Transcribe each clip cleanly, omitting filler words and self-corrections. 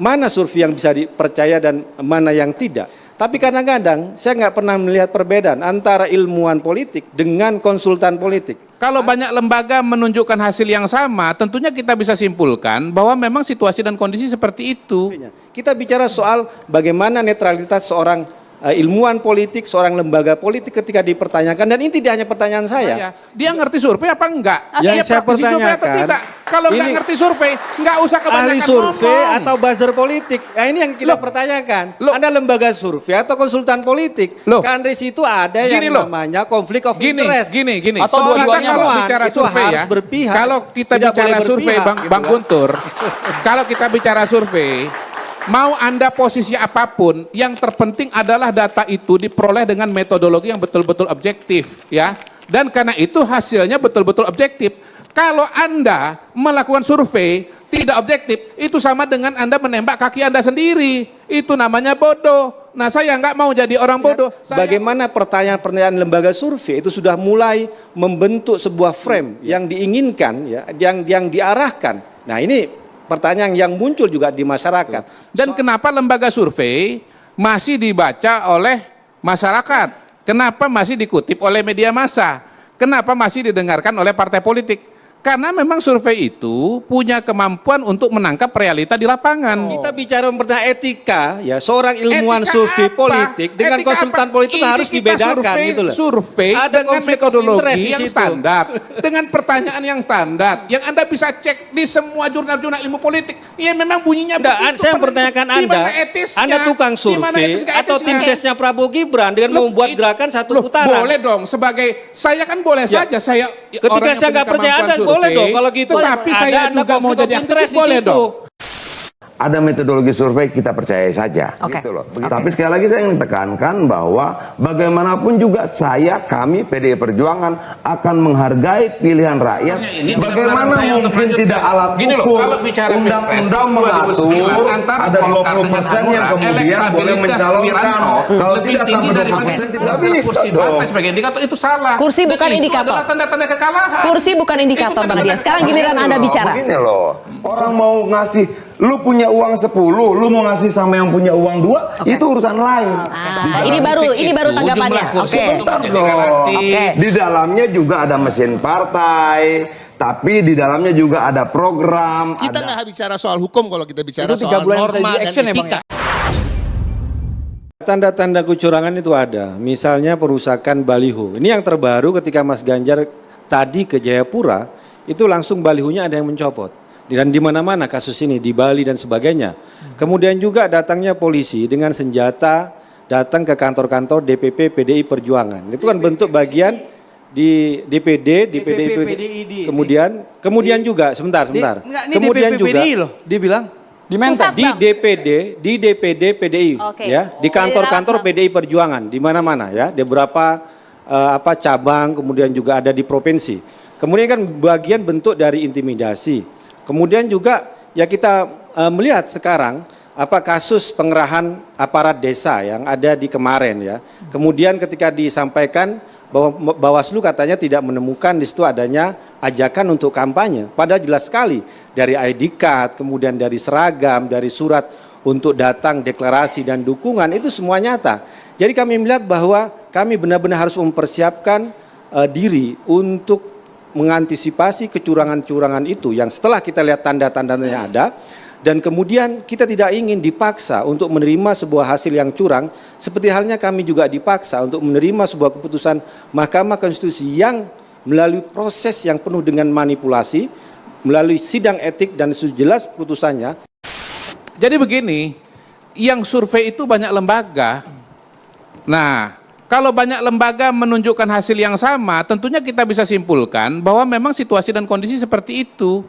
mana survei yang bisa dipercaya dan mana yang tidak. Tapi kadang-kadang saya nggak pernah melihat perbedaan antara ilmuwan politik dengan konsultan politik. Kalau banyak lembaga menunjukkan hasil yang sama, tentunya kita bisa simpulkan bahwa memang situasi dan kondisi seperti itu. Kita bicara soal bagaimana netralitas seorang ilmuwan politik, seorang lembaga politik ketika dipertanyakan, dan ini tidak hanya pertanyaan saya. Dia ngerti survei apa enggak? Yang saya pertanyakan, kalau nggak ngerti survei, nggak usah kebanyakan ahli survei ngomong. Atau buzzer politik. Nah, ini yang kita pertanyakan. Anda lembaga survei atau konsultan politik? Kan di situ ada yang namanya konflik of interest. Gini. Atau kalau bicara survei ya, berpihak. kalau kita bicara survei, Bang Guntur, kalau kita bicara survei, mau Anda posisi apapun, yang terpenting adalah data itu diperoleh dengan metodologi yang betul-betul objektif, ya. Dan karena itu hasilnya betul-betul objektif. Kalau Anda melakukan survei tidak objektif, itu sama dengan Anda menembak kaki Anda sendiri. Itu namanya bodoh. Nah, saya nggak mau jadi orang bodoh. Bagaimana pertanyaan-pertanyaan lembaga survei itu sudah mulai membentuk sebuah frame yang diinginkan, ya, yang diarahkan. Nah, ini pertanyaan yang muncul juga di masyarakat. Dan kenapa lembaga survei masih dibaca oleh masyarakat? Kenapa masih dikutip oleh media massa? Kenapa masih didengarkan oleh partai politik? Karena memang survei itu punya kemampuan untuk menangkap realita di lapangan. Kita bicara tentang etika, ya, seorang ilmuwan survei politik dengan konsultan politik harus dibedakan, gitu loh. Survei dengan metodologi yang standar, dengan pertanyaan yang standar, yang Anda bisa cek di semua jurnal-jurnal ilmu politik. Ya memang bunyinya begitu. Saya mempertanyakan Anda tukang survei atau tim sesnya Prabowo Gibran dengan membuat gerakan satu putaran. Boleh dong, sebagai saya kan boleh saja saya. Ketika saya nggak percaya Anda, boleh dong kalau gitu. Tapi saya juga mau jadi aktivis, boleh dong. Ada metodologi survei kita percaya saja, gitu loh. Tapi sekali lagi saya ingin tekankan bahwa bagaimanapun juga kami PDI Perjuangan aakan menghargai pilihan rakyat. Bagaimana mungkin tidak alat ukur undang-undang mengatur ada 20% yang kemudian boleh mencalonkan. Kalau tidak sampai 20% tidak bisa dong. Sebagai indikator itu salah. Kursi bukan indikator. Tanda-tanda kekalahan. Kursi bukan indikator, Bang Adian. Sekarang giliran Anda bicara. Begini loh, orang mau ngasih. Lu punya uang 10, lu mau ngasih sama yang punya uang 2, itu urusan lain. Ini baru tanggapannya. Sebentar dong. Di dalamnya juga ada mesin partai, tapi di dalamnya juga ada program. Kita nggak bicara soal hukum kalau kita bicara soal norma dan etika. Tanda-tanda kecurangan itu ada, misalnya perusakan baliho. Ini yang terbaru ketika Mas Ganjar tadi ke Jayapura, itu langsung balihonya ada yang mencopot. Dan di mana-mana kasus ini, di Bali dan sebagainya. Kemudian juga datangnya polisi dengan senjata datang ke kantor-kantor DPP PDI Perjuangan. Itu kan bentuk bagian di DPD PDI. Kemudian juga sebentar. Kemudian juga dibilang di DPD PDI, ya, di kantor-kantor PDI Perjuangan di mana-mana, ya, di beberapa cabang, kemudian juga ada di provinsi. Kemudian kan bagian bentuk dari intimidasi. Kemudian juga ya kita melihat sekarang kasus pengerahan aparat desa yang ada di kemarin, ya. Kemudian ketika disampaikan bahwa Bawaslu katanya tidak menemukan di situ adanya ajakan untuk kampanye. Padahal jelas sekali dari ID card, kemudian dari seragam, dari surat untuk datang deklarasi dan dukungan itu semua nyata. Jadi kami melihat bahwa kami benar-benar harus mempersiapkan diri untuk mengantisipasi kecurangan-curangan itu yang setelah kita lihat tanda-tandanya ada, dan kemudian kita tidak ingin dipaksa untuk menerima sebuah hasil yang curang, seperti halnya kami juga dipaksa untuk menerima sebuah keputusan Mahkamah Konstitusi yang melalui proses yang penuh dengan manipulasi, melalui sidang etik dan sudah jelas putusannya. Jadi begini, yang survei itu banyak lembaga. Nah, kalau banyak lembaga menunjukkan hasil yang sama, tentunya kita bisa simpulkan bahwa memang situasi dan kondisi seperti itu.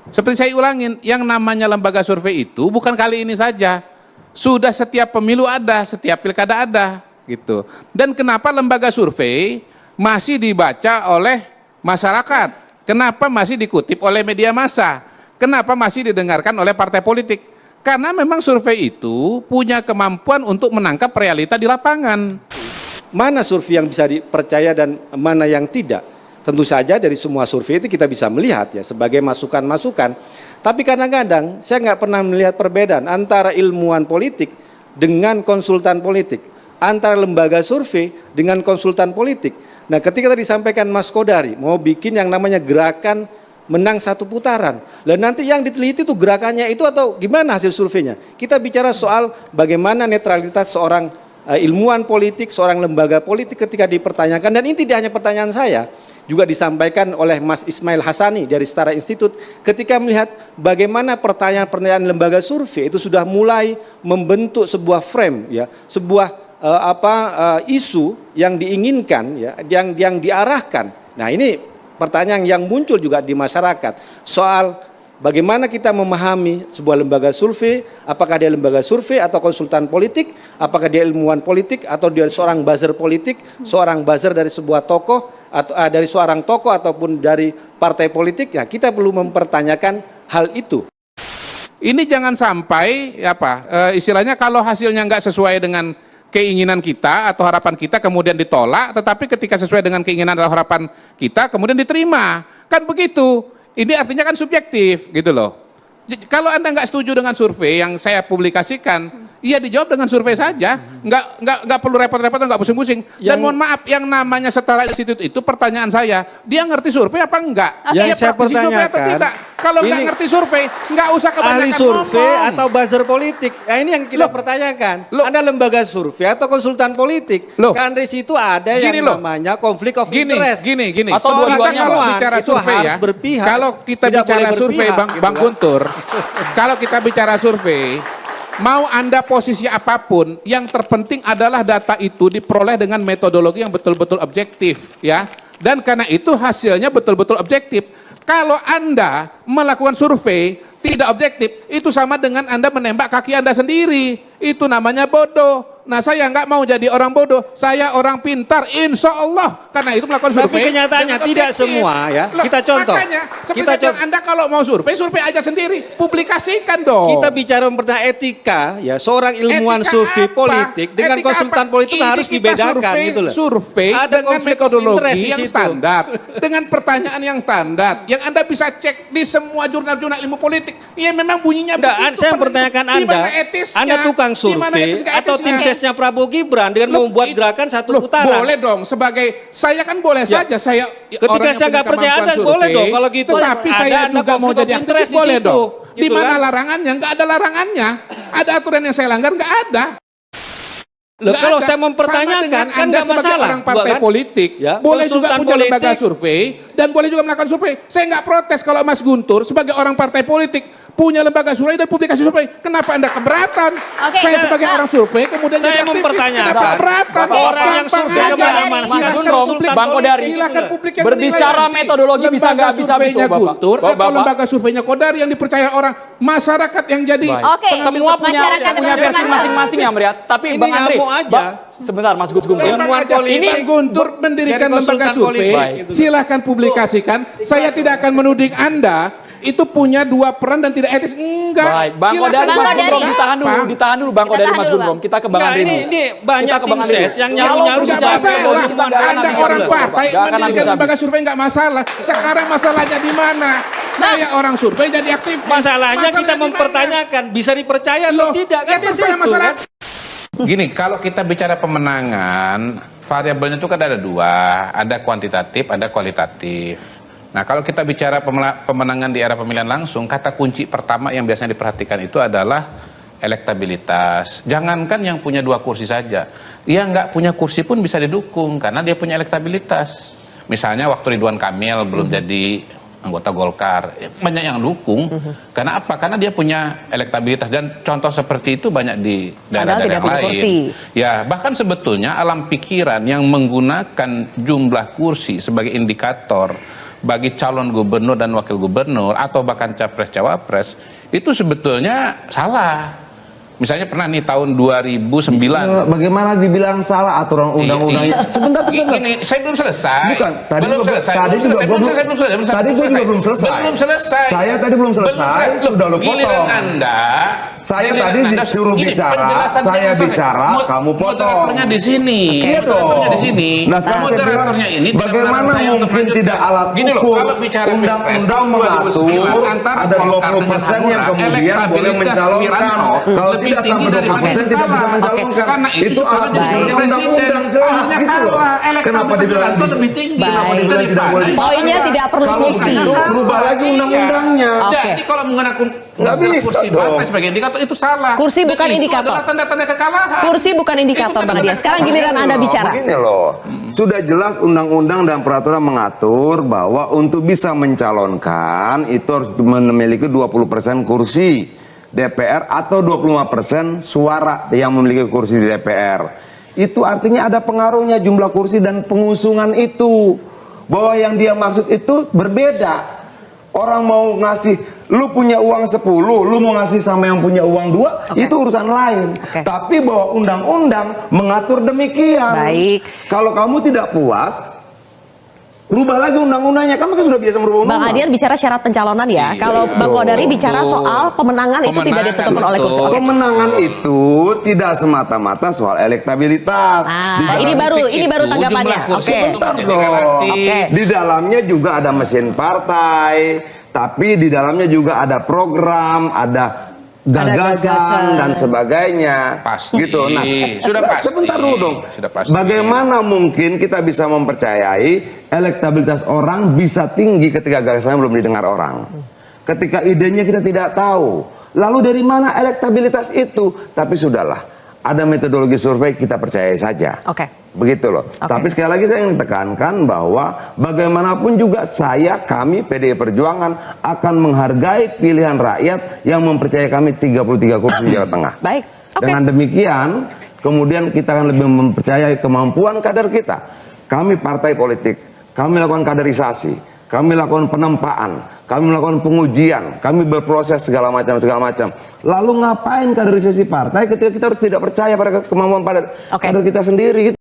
Seperti saya ulangin, yang namanya lembaga survei itu bukan kali ini saja. Sudah setiap pemilu ada, setiap pilkada ada, gitu. Dan kenapa lembaga survei masih dibaca oleh masyarakat? Kenapa masih dikutip oleh media massa? Kenapa masih didengarkan oleh partai politik? Karena memang survei itu punya kemampuan untuk menangkap realita di lapangan. Mana survei yang bisa dipercaya dan mana yang tidak? Tentu saja dari semua survei itu kita bisa melihat, ya, sebagai masukan-masukan. Tapi kadang-kadang saya nggak pernah melihat perbedaan antara ilmuwan politik dengan konsultan politik, antara lembaga survei dengan konsultan politik. Nah, ketika tadi disampaikan Mas Kodari mau bikin yang namanya gerakan menang satu putaran, dan nanti yang diteliti itu gerakannya itu atau gimana hasil surveinya? Kita bicara soal bagaimana netralitas seorang ilmuwan politik, seorang lembaga politik ketika dipertanyakan, dan ini tidak hanya pertanyaan saya, juga disampaikan oleh Mas Ismail Hassani dari Setara Institute ketika melihat bagaimana pertanyaan-pertanyaan lembaga survei itu sudah mulai membentuk sebuah frame, ya, sebuah isu yang diinginkan, ya, yang diarahkan. Nah, ini pertanyaan yang muncul juga di masyarakat soal bagaimana kita memahami sebuah lembaga survei, apakah dia lembaga survei atau konsultan politik, apakah dia ilmuwan politik atau dia seorang buzzer politik, seorang buzzer dari sebuah tokoh atau dari seorang tokoh ataupun dari partai politik. Ya, kita perlu mempertanyakan hal itu. Ini jangan sampai istilahnya kalau hasilnya nggak sesuai dengan keinginan kita atau harapan kita kemudian ditolak, tetapi ketika sesuai dengan keinginan atau harapan kita kemudian diterima. Kan begitu. Ini artinya kan subjektif gitu loh. Kalau Anda nggak setuju dengan survei yang saya publikasikan, iya dijawab dengan survei saja, nggak perlu repot-repot, nggak pusing-pusing. Dan mohon maaf, yang namanya Setara Institute itu pertanyaan saya, dia ngerti survei apa enggak? Yang Dia saya praktisi survei atau pertanyakan, tidak? Kalau nggak ngerti survei, nggak usah kebanyakan ahli survei ngomong. atau buzzer politik. Nah, ini yang kita pertanyakan. Anda lembaga survei atau konsultan politik? Kan di situ ada yang namanya konflik of interest. Gini. Atau kita kalau bicara survei ya, berpihak. kalau kita bicara survei Bang Guntur, kalau kita bicara survei, mau Anda posisi apapun, yang terpenting adalah data itu diperoleh dengan metodologi yang betul-betul objektif, ya. Dan karena itu hasilnya betul-betul objektif. Kalau Anda melakukan survei tidak objektif, itu sama dengan Anda menembak kaki Anda sendiri. Itu namanya bodoh. Nah, saya nggak mau jadi orang bodoh, saya orang pintar, insya Allah. Karena itu melakukan survei. Tapi kenyataannya tidak semua, ya. Loh, kita contoh. Makanya, seperti yang Anda kalau mau survei aja sendiri, publikasikan dong. Kita bicara tentang etika, ya, seorang ilmuwan survei politik dengan konsultan politik harus dibedakan, gitu loh. Survei ada dengan konflik of metodologi interest yang standar, dengan pertanyaan yang standar, yang Anda bisa cek di semua jurnal-jurnal ilmu politik. Ya memang bunyinya begitu. Saya mempertanyakan Anda tukang survei atau tim sesnya Prabowo Gibran dengan membuat gerakan satu putaran. Boleh dong, sebagai saya kan boleh saja saya ketika saya nggak percaya Anda boleh dong kalau gitu. Tetapi saya juga mau jadi aktivis boleh dong. Di mana larangannya? Nggak ada larangannya. Ada aturan yang saya langgar? Nggak ada. Loh, kalau saya mempertanyakan kan nggak masalah. Orang partai politik boleh juga punya lembaga survei dan boleh juga melakukan survei. Saya nggak protes kalau Mas Guntur sebagai orang partai politik punya lembaga survei dan publikasi survei. Kenapa Anda keberatan? Saya sebagai orang survei kemudian saya mempertanyakan. Kenapa keberatan? Orang yang survei kemana-mana. Bang Kodari, silakan publik yang berbicara metodologi bisa nggak bisa Guntur atau lembaga surveinya Kodari yang dipercaya orang masyarakat yang jadi. Semua punya versi masing-masing ya, Meriat. Tapi Bang Andri, sebentar Mas Guntur. Ini Guntur mendirikan lembaga survei, silahkan publikasikan. Saya tidak akan menuding Anda itu punya dua peran dan tidak etis. Enggak. Baik, Bang Kodari, ditahan dulu Bang Kodari, Mas Gundrom. Kita ke Bang Andri. Ini banyak tim ses yang nyaru-nyaru Anda orang partai mendirikan lembaga survei enggak masalah. Sekarang masalahnya di mana? Saya orang survei jadi aktif. Masalahnya kita mempertanyakan bisa dipercaya atau tidak kan di situ. Gini, kalau kita bicara pemenangan, variabelnya itu kan ada dua, ada kuantitatif, ada kualitatif. Nah, kalau kita bicara pemenangan di era pemilihan langsung, kata kunci pertama yang biasanya diperhatikan itu adalah elektabilitas. Jangankan yang punya 2 kursi saja, yang nggak punya kursi pun bisa didukung karena dia punya elektabilitas. Misalnya waktu Ridwan Kamil belum jadi anggota Golkar, banyak yang dukung. Karena apa? Karena dia punya elektabilitas, dan contoh seperti itu banyak di daerah-daerah lain. Ya, bahkan sebetulnya alam pikiran yang menggunakan jumlah kursi sebagai indikator bagi calon gubernur dan wakil gubernur atau bahkan capres-cawapres itu sebetulnya salah. misalnya pernah nih tahun 2009. Bagaimana dibilang salah aturan undang-undangnya? Sebentar. Gini, saya belum selesai. Bukan, tadi belum selesai. Tadi juga belum selesai. Belum selesai. Saya tadi belum selesai, sudah lu potong. Saya tadi disuruh bicara, saya bicara, kamu potong. Moderatornya di sini. Iya dong. Di sini. Nah, sekarang saya bilang, bagaimana mungkin tidak alat ukur undang-undang mengatur ada 20% yang kemudian boleh mencalonkan, kalau tidak sampai 20% tidak bisa mencalonkan. Itu aturannya undang-undang jelas gitu loh. Kenapa dibilang lebih tinggi? Kenapa dibilang tidak boleh? Poinnya tidak perlu Kalau kursi. gitu, rubah lagi undang-undangnya. Jadi kalau menggunakan Nggak bisa kursi dong. partai sebagai indikator itu salah. Kursi bukan Dan indikator. Itu adalah tanda-tanda kekalahan. Kursi bukan indikator, Bang Adian. Sekarang giliran Anda bicara. Begini loh, sudah jelas undang-undang dan peraturan mengatur bahwa untuk bisa mencalonkan itu harus memiliki 20% kursi DPR atau 25% suara yang memiliki kursi di DPR. Itu artinya ada pengaruhnya jumlah kursi dan pengusungan itu. Bahwa yang dia maksud itu berbeda. Orang mau ngasih, lu punya uang 10, lu mau ngasih sama yang punya uang 2, itu urusan lain. Tapi bahwa undang-undang mengatur demikian. Baik. Kalau kamu tidak puas, rubah lagi undang-undangnya. Kamu kan sudah biasa merubah Bang undang-undang. Adian bicara syarat pencalonan ya. Kalau Bang Kodari bicara soal pemenangan itu tidak ditentukan oleh kursi. Oke. Kemenangan itu tidak semata-mata soal elektabilitas. Nah, ini baru tanggapannya. Oke. Sebentar dong. Di dalamnya juga ada mesin partai, tapi di dalamnya juga ada program, ada gagasan dan sebagainya. Pasti. Gitu. Nah, Sudah pasti. sebentar dulu dong. Sudah pasti. Bagaimana mungkin kita bisa mempercayai elektabilitas orang bisa tinggi ketika gagasannya belum didengar orang? Ketika idenya kita tidak tahu. Lalu dari mana elektabilitas itu? Tapi sudahlah. Ada metodologi survei, kita percaya saja. Begitu loh. Tapi sekali lagi saya ingin tekankan bahwa bagaimanapun juga kami PDI Perjuangan akan menghargai pilihan rakyat yang mempercayai kami 33 kursi di Jawa Tengah. Baik. Dengan demikian, kemudian kita akan lebih mempercayai kemampuan kader kita. Kami partai politik, kami lakukan kaderisasi, kami lakukan penempaan, kami melakukan pengujian, kami berproses segala macam. Lalu ngapain kaderisasi partai ketika kita harus tidak percaya pada kemampuan kader kita sendiri?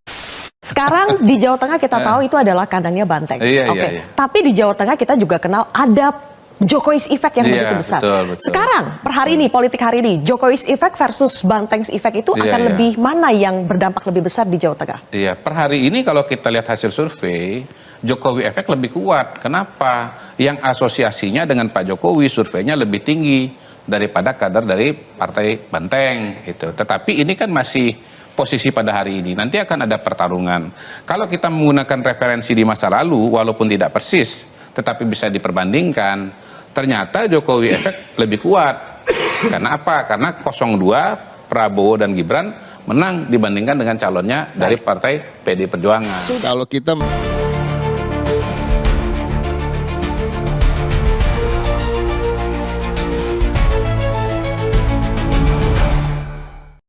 Sekarang di Jawa Tengah kita tahu itu adalah kandangnya Banteng. Iya. Tapi di Jawa Tengah kita juga kenal ada Jokowi's Effect yang begitu besar. Betul. Sekarang per hari ini, politik hari ini, Jokowi's Effect versus Banteng's Effect itu akan lebih mana yang berdampak lebih besar di Jawa Tengah? Iya, per hari ini kalau kita lihat hasil survei, Jokowi Efek lebih kuat. Kenapa? Yang asosiasinya dengan Pak Jokowi surveinya lebih tinggi daripada kader dari Partai Banteng gitu. Tetapi ini kan masih posisi pada hari ini. Nanti akan ada pertarungan. Kalau kita menggunakan referensi di masa lalu walaupun tidak persis, tetapi bisa diperbandingkan, ternyata Jokowi Efek lebih kuat. Karena apa? Karena 02 Prabowo dan Gibran menang dibandingkan dengan calonnya dari Partai PDI Perjuangan. Kalau kita